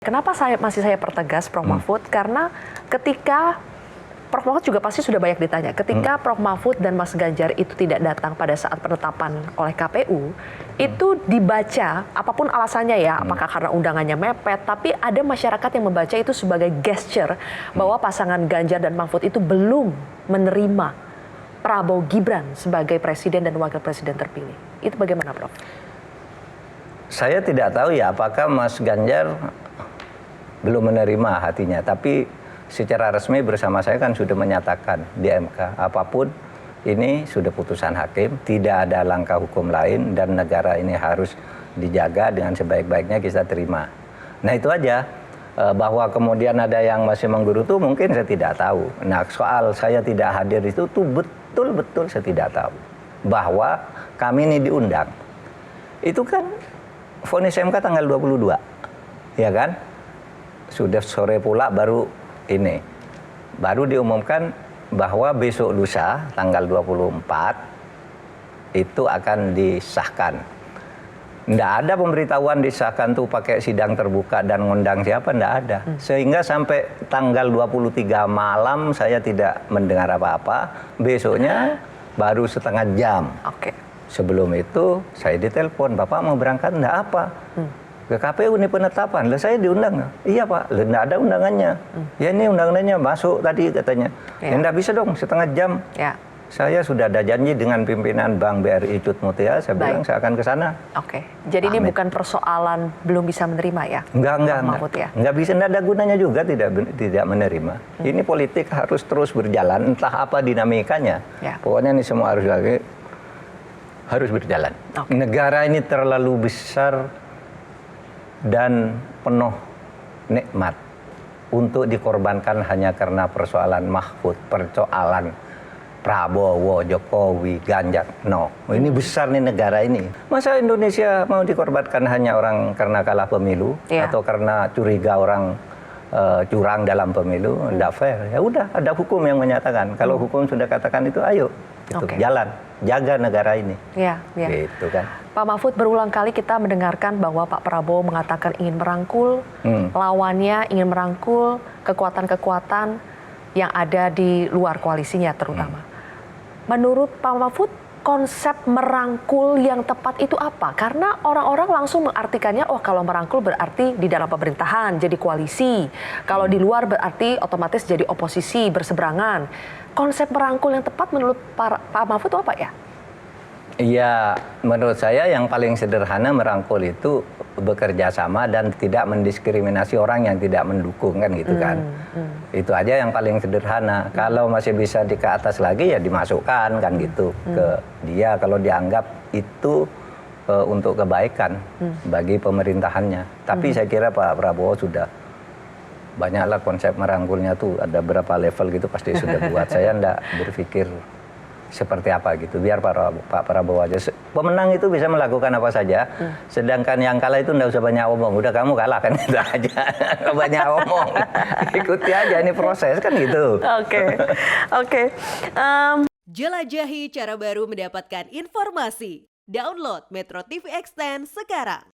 Kenapa saya pertegas Prof. Mahfud? Karena ketika Prof. Mahfud juga pasti sudah banyak ditanya. Ketika Prof. Mahfud dan Mas Ganjar itu tidak datang pada saat penetapan oleh KPU, itu dibaca, apapun alasannya ya, apakah karena undangannya mepet, tapi ada masyarakat yang membaca itu sebagai gesture bahwa pasangan Ganjar dan Mahfud itu belum menerima Prabowo Gibran sebagai presiden dan wakil presiden terpilih. Itu bagaimana, Prof? Saya tidak tahu ya apakah Mas Ganjar belum menerima hatinya, tapi secara resmi bersama saya kan sudah menyatakan di MK apapun ini sudah putusan hakim, tidak ada langkah hukum lain dan negara ini harus dijaga dengan sebaik-baiknya kita terima. Nah itu aja, bahwa kemudian ada yang masih menggerutu mungkin saya tidak tahu. Nah soal saya tidak hadir itu tuh betul-betul saya tidak tahu. Bahwa kami ini diundang, itu kan vonis MK tanggal 22, ya kan? Sudah sore pula baru diumumkan bahwa besok lusa tanggal 24 itu akan disahkan. Nggak ada pemberitahuan disahkan tuh pakai sidang terbuka dan ngundang siapa, nggak ada. Sehingga sampai tanggal 23 malam saya tidak mendengar apa-apa. Besoknya baru setengah jam. Oke. Sebelum itu saya ditelepon, Bapak mau berangkat nggak apa? Ke KPU ini penetapan, lah saya diundang. Iya Pak, lah nggak ada undangannya. Ya ini undangannya masuk tadi katanya. Ya nggak bisa dong, setengah jam. Ya. Saya sudah ada janji dengan pimpinan Bank BRI Cut Mutia, saya bilang saya akan ke sana. Oke, jadi ini bukan persoalan belum bisa menerima ya? Enggak. Ya? Enggak bisa, enggak ada gunanya juga tidak menerima. Ini politik harus terus berjalan, entah apa dinamikanya. Ya. Pokoknya ini semua harus berjalan. Negara ini terlalu besar dan penuh nikmat untuk dikorbankan hanya karena persoalan Mahfud, persoalan Prabowo, Jokowi, Ganjar. No, ini besar nih negara ini. Masa Indonesia mau dikorbankan hanya orang karena kalah pemilu atau karena curiga orang curang dalam pemilu? Tidak fair. Ya udah, ada hukum yang menyatakan. Kalau hukum sudah katakan itu, ayo jalan, jaga negara ini. Iya. Gitu kan. Pak Mahfud, berulang kali kita mendengarkan bahwa Pak Prabowo mengatakan ingin merangkul lawannya, ingin merangkul kekuatan-kekuatan yang ada di luar koalisinya terutama. Menurut Pak Mahfud, konsep merangkul yang tepat itu apa? Karena orang-orang langsung mengartikannya, oh kalau merangkul berarti di dalam pemerintahan jadi koalisi. Kalau di luar berarti otomatis jadi oposisi, berseberangan. Konsep merangkul yang tepat menurut Pak Mahfud itu apa ya? Iya, menurut saya yang paling sederhana merangkul itu bekerja sama dan tidak mendiskriminasi orang yang tidak mendukung kan gitu kan. Itu aja yang paling sederhana. Kalau masih bisa ke atas lagi ya dimasukkan kan gitu ke dia kalau dianggap itu untuk kebaikan bagi pemerintahannya. Tapi saya kira Pak Prabowo sudah banyaklah konsep merangkulnya tuh, ada berapa level gitu pasti sudah buat. Saya enggak berpikir seperti apa gitu, biar Pak Prabowo aja. Pemenang itu bisa melakukan apa saja, sedangkan yang kalah itu enggak usah banyak omong. Udah kamu kalah kan, itu aja. Banyak omong, ikuti aja, ini proses kan gitu. Oke. Jelajahi cara baru mendapatkan informasi. Download Metro TV Extend sekarang.